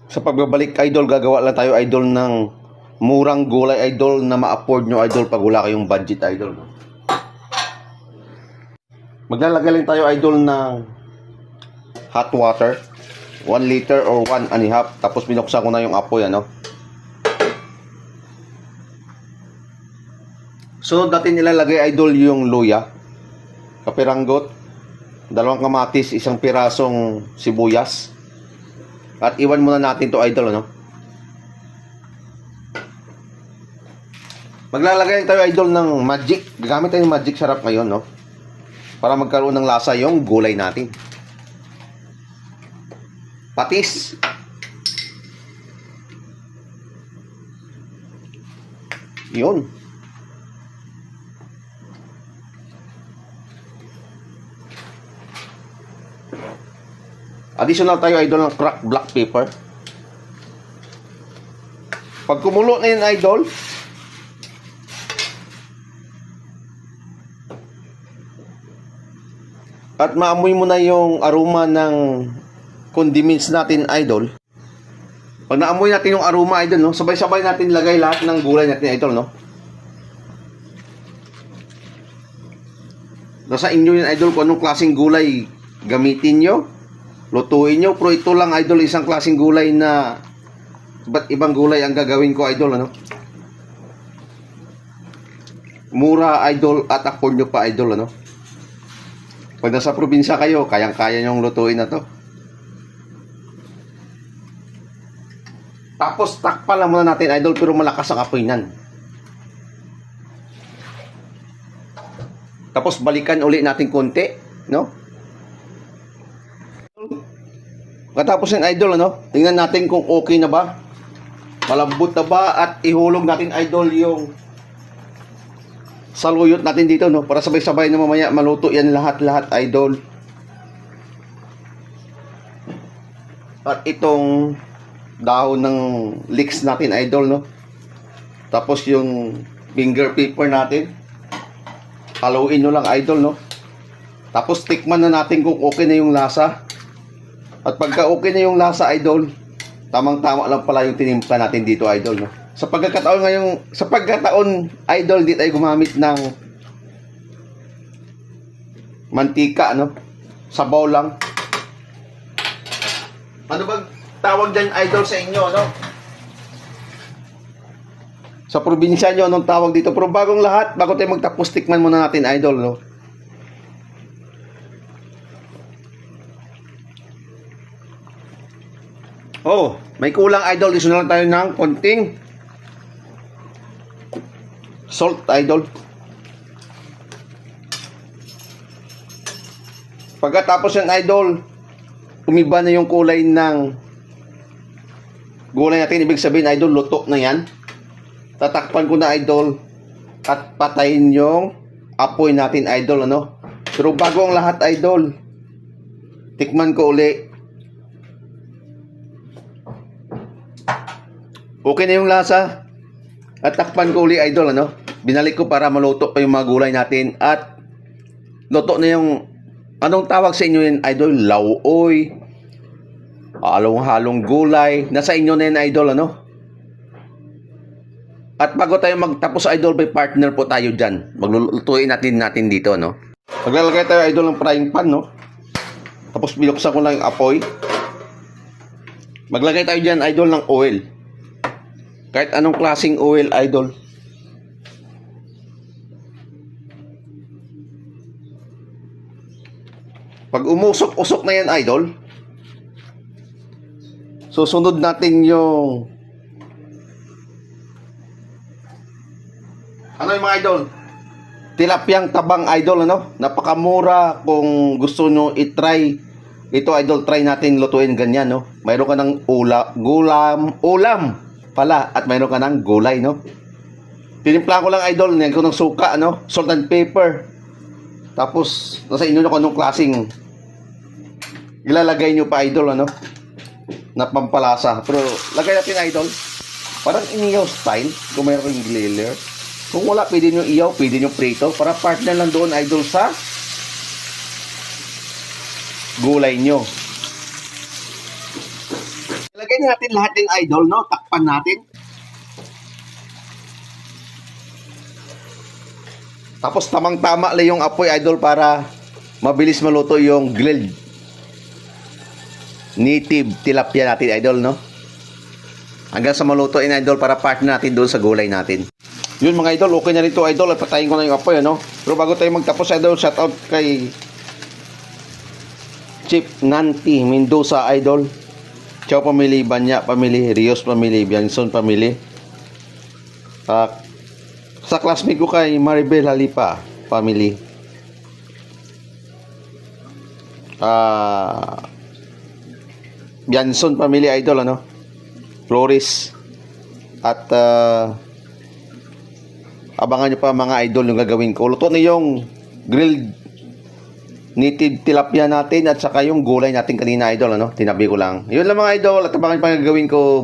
Sa pagbabalik idol, gagawa lang tayo idol ng murang gulay idol na ma-afford nyo idol pag wala kayong budget idol. Maglalagay lang tayo idol ng hot water 1 liter or 1 and a half. Tapos binuksan ko na yung apoy ano. Sunod natin ilalagay idol yung luya, kapiranggot, 2 kamatis, 1 pirasong sibuyas. At iwan muna natin to idol ano. Maglalagay tayo idol ng magic. Gagamit tayo ng magic sarap ngayon no. Para magkaroon ng lasa yung gulay natin. Patis. Yun. Additional tayo idol ng cracked black pepper. Pag kumulo na yun idol, at maamoy mo na yung aroma ng condiments natin idol. Pag naamoy natin yung aroma idol no, sabay-sabay natin lagay lahat ng gulay natin idol no. Nasa inyo yun idol kung anong klaseng gulay gamitin nyo, lutuin nyo. Pero ito lang idol, isang klaseng gulay na iba't ibang gulay ang gagawin ko idol ano. Mura idol at afford nyo pa idol ano. Pag nasa probinsya kayo, kayang-kaya nyong lutuin na to. Tapos takpan lang muna natin idol, pero malakas ang apoy nan. Tapos balikan uli natin konti, no? Katapos yung idol ano, tingnan natin kung okay na ba, malambot na ba, at ihulog natin idol yung saluyot natin dito no, para sabay-sabay na mamaya maluto yan lahat-lahat idol. At itong dahon ng leeks natin idol no. Tapos yung finger pepper natin, haluin nyo lang idol no. Tapos tikman na natin kung okay na yung lasa. At pagka okay na yung lasa idol, tamang-tama lang pala yung tinimpla natin dito idol no. Sa pagkataon idol, di tayo gumamit ng mantika no. Sabaw lang. Ano bang tawag dyan idol sa inyo no? Sa probinsya nyo anong tawag dito? Pero bagong lahat, bago tayo magtapos, tikman muna natin idol no. Oh, may kulang idol, iso na lang tayo ng konting salt idol. Pagkatapos yan idol, umiba na yung kulay ng gulay natin, ibig sabihin idol, luto na yan. Tatakpan ko na idol at patayin yung apoy natin idol ano. Pero bago ang lahat idol, tikman ko uli. Okay na yung lasa. At takpan ko uli idol ano. Binalik ko para maluto pa yung mga gulay natin. At luto na yung, anong tawag sa inyo yan idol? Lauoy, halong-halong gulay. Nasa inyo na yan idol ano. At bago tayo magtapos idol, may partner po tayo dyan. Maglulutuin natin dito no. Maglalagay tayo idol ng frying pan no. Tapos binuksan ko lang yung apoy. Maglagay tayo dyan idol ng oil. Kahit anong klaseng oil idol. Pag umusok-usok na yan idol, susunod natin yung ano yung mga idol, tilapyang tabang idol ano. Napakamura. Kung gusto nyo i-try ito idol, try natin lutuin ganyan no. Mayroon ka ng ulam pala, at mayroon ka ng gulay no. Tinimpla ko lang idol, nilagyan ko ng suka ano, salt and pepper. Tapos nasa inyo nyo kung anong klaseng ilalagay nyo pa idol ano, na pampalasa. Pero lagay natin idol parang iniyaw style kung mayroon yung griller. Kung wala, pwede nyo iyaw, pwede nyo prito, para partner lang doon idol sa gulay nyo. ilagay na natin lahat ng idol, no? Takpan natin. Tapos tamang-tama lang yung apoy, idol, para mabilis maluto yung grilled native tilapia natin, idol, no? Hanggang sa maluto in, idol, para part natin doon sa gulay natin. Yun mga idol, okay na rin to, idol. At patayin ko na yung apoy, ano? Pero bago tayo magtapos, idol, shoutout kay Chief Nanti Mendoza, idol. Chow family, Banya family, Rios family, Bianson family. Sa classmate ko kay Maribel Halipa family. Bianson family, idol, ano? Flores. At abangan nyo pa mga idol yung gagawin ko. Luto na yung grilled native tilapia natin at saka yung gulay natin kanina, idol, ano? Tinabi ko lang. Yun lang mga idol, at abangan pa yung gagawin ko.